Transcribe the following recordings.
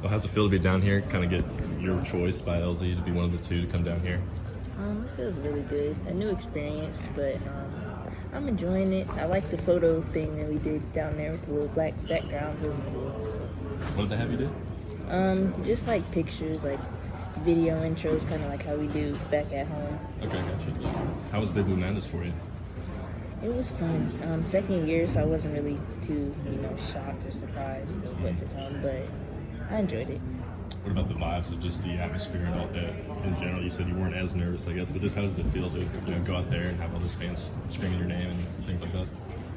Well, how's it feel to be down here? Kind of get your choice by LZ to be one of the two to come down here. It feels really good. A new experience, but I'm enjoying it. I like the photo thing that we did down there with the little black backgrounds. It's cool. So. What did they have you do? Just like pictures, like video intros, kind of like how we do back at home. Okay, gotcha. Yeah. How was Big Blue Madness for you? It was fun. Second year, so I wasn't really too, shocked or surprised of what to come, but I enjoyed it. What about the vibes of just the atmosphere and all that in general? You said you weren't as nervous, I guess, but just how does it feel to go out there and have all those fans screaming your name and things like that?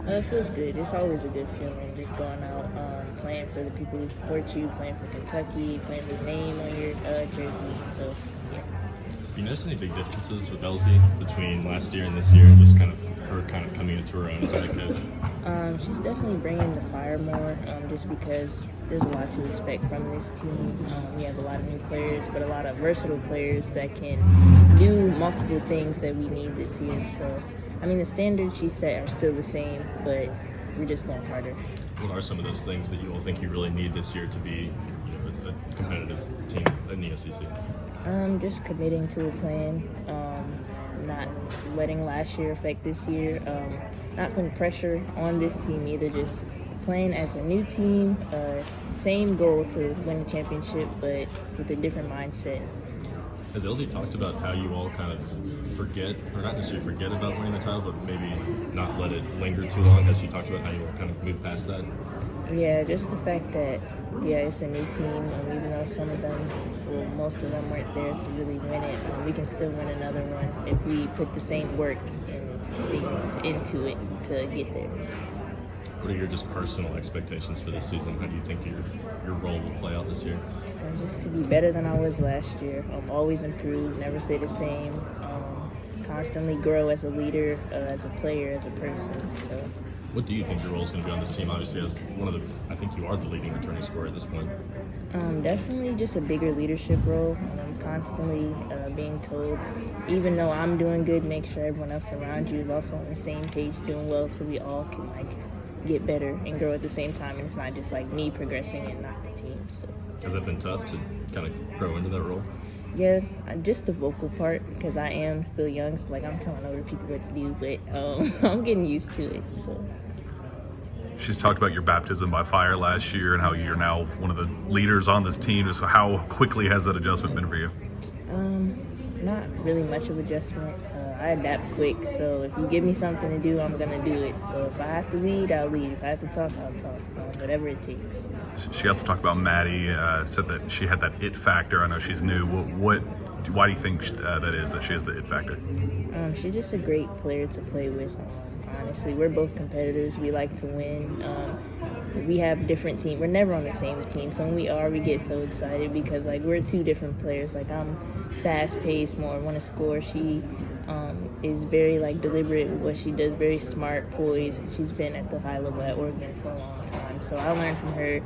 It feels good. It's always a good feeling just going out, playing for the people who support you, playing for Kentucky, playing the name on your jersey. So, yeah. You notice any big differences with LZ between last year and this year? Just kind of her coming into her own as a head coach? She's definitely bringing the fire more, just because there's a lot to expect from this team. We have a lot of new players, but a lot of versatile players that can do multiple things that we need this year. So, the standards she set are still the same, but we're just going harder. What are some of those things that you all think you really need this year to be a competitive team in the SEC? Just committing to the plan, not letting last year affect this year, not putting pressure on this team either, just playing as a new team, same goal to win the championship, but with a different mindset. Has LZ talked about how you all kind of forget, or not necessarily forget about winning the title, but maybe not let it linger too long? Has she talked about how you all kind of move past that? Yeah, just the fact that, it's a new team, and even though some of them, well, most of them weren't there to really win it, we can still win another one if we put the same work and things into it to get there. What are your just personal expectations for this season? How do you think your role will play out this year? Just to be better than I was last year. Always improve, never stay the same. Constantly grow as a leader, as a player, as a person. So. What do you think your role is going to be on this team? Obviously, as I think you are the leading returning scorer at this point. Definitely just a bigger leadership role. Constantly being told, even though I'm doing good, make sure everyone else around you is also on the same page, doing well, so we all can get better and grow at the same time, and it's not just me progressing and not the team. So. Has it been tough to kind of grow into that role? Yeah, just the vocal part, because I am still young, so I'm telling other people what to do, but I'm getting used to it. So. She's talked about your baptism by fire last year and how you're now one of the leaders on this team. So how quickly has that adjustment been for you? Not really much of adjustment. I adapt quick, so if you give me something to do, I'm going to do it. So if I have to lead, I'll lead. If I have to talk, I'll talk. Whatever it takes. She also talked about Maddie, said that she had that it factor. I know she's new. Why do you think that is, that she has the it factor? She's just a great player to play with. Honestly, we're both competitors. We like to win. We have different teams. We're never on the same team. So when we get so excited because we're two different players. I'm fast-paced, more want to score. She is very deliberate with what she does, very smart, poised. She's been at the high level at Oregon for a long time. So I learn from her.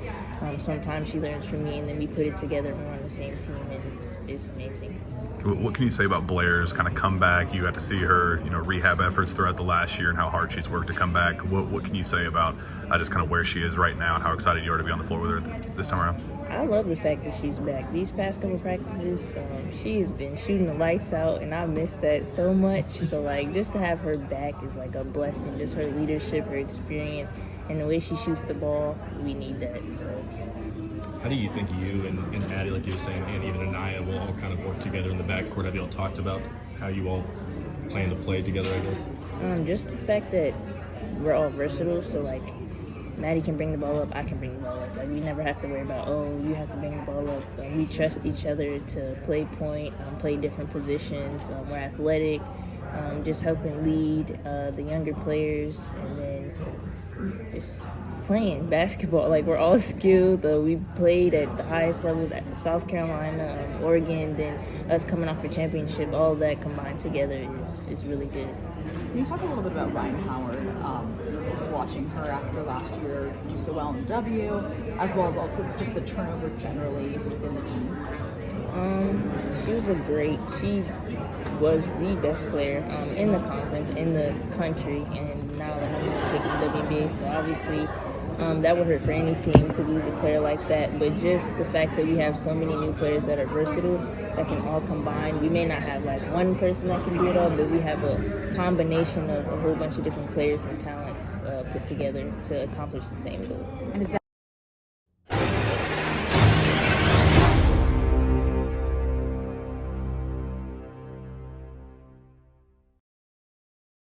Sometimes she learns from me, and then we put it together and we're on the same team, and it's amazing. What can you say about Blair's kind of comeback? You got to see her, rehab efforts throughout the last year and how hard she's worked to come back. What can you say about just kind of where she is right now and how excited you are to be on the floor with her this time around? I love the fact that she's back. These past couple practices, she has been shooting the lights out, and I miss that so much. So, just to have her back is a blessing. Just her leadership, her experience, and the way she shoots the ball, we need that. So. How do you think you and Maddie, like you were saying, and even Anaya will all kind of work together in the backcourt? Have you all talked about how you all plan to play together, I guess? Just the fact that we're all versatile, so Maddie can bring the ball up, I can bring the ball up. We never have to worry about, you have to bring the ball up. We trust each other to play point, play different positions. We're athletic, just helping lead the younger players, and then just playing basketball. We're all skilled. We played at the highest levels at South Carolina, Oregon, then us coming off a championship. All of that combined together is really good. Can you talk a little bit about Ryan Howard, just watching her after last year do so well in the W, as well as also just the turnover generally within the team? She was the best player in the conference, in the country, and now the number one pick in the WBB. So obviously That would hurt for any team to lose a player like that. But just the fact that we have so many new players that are versatile, that can all combine. We may not have like one person that can do it all, but we have a combination of a whole bunch of different players and talents put together to accomplish the same goal. And is that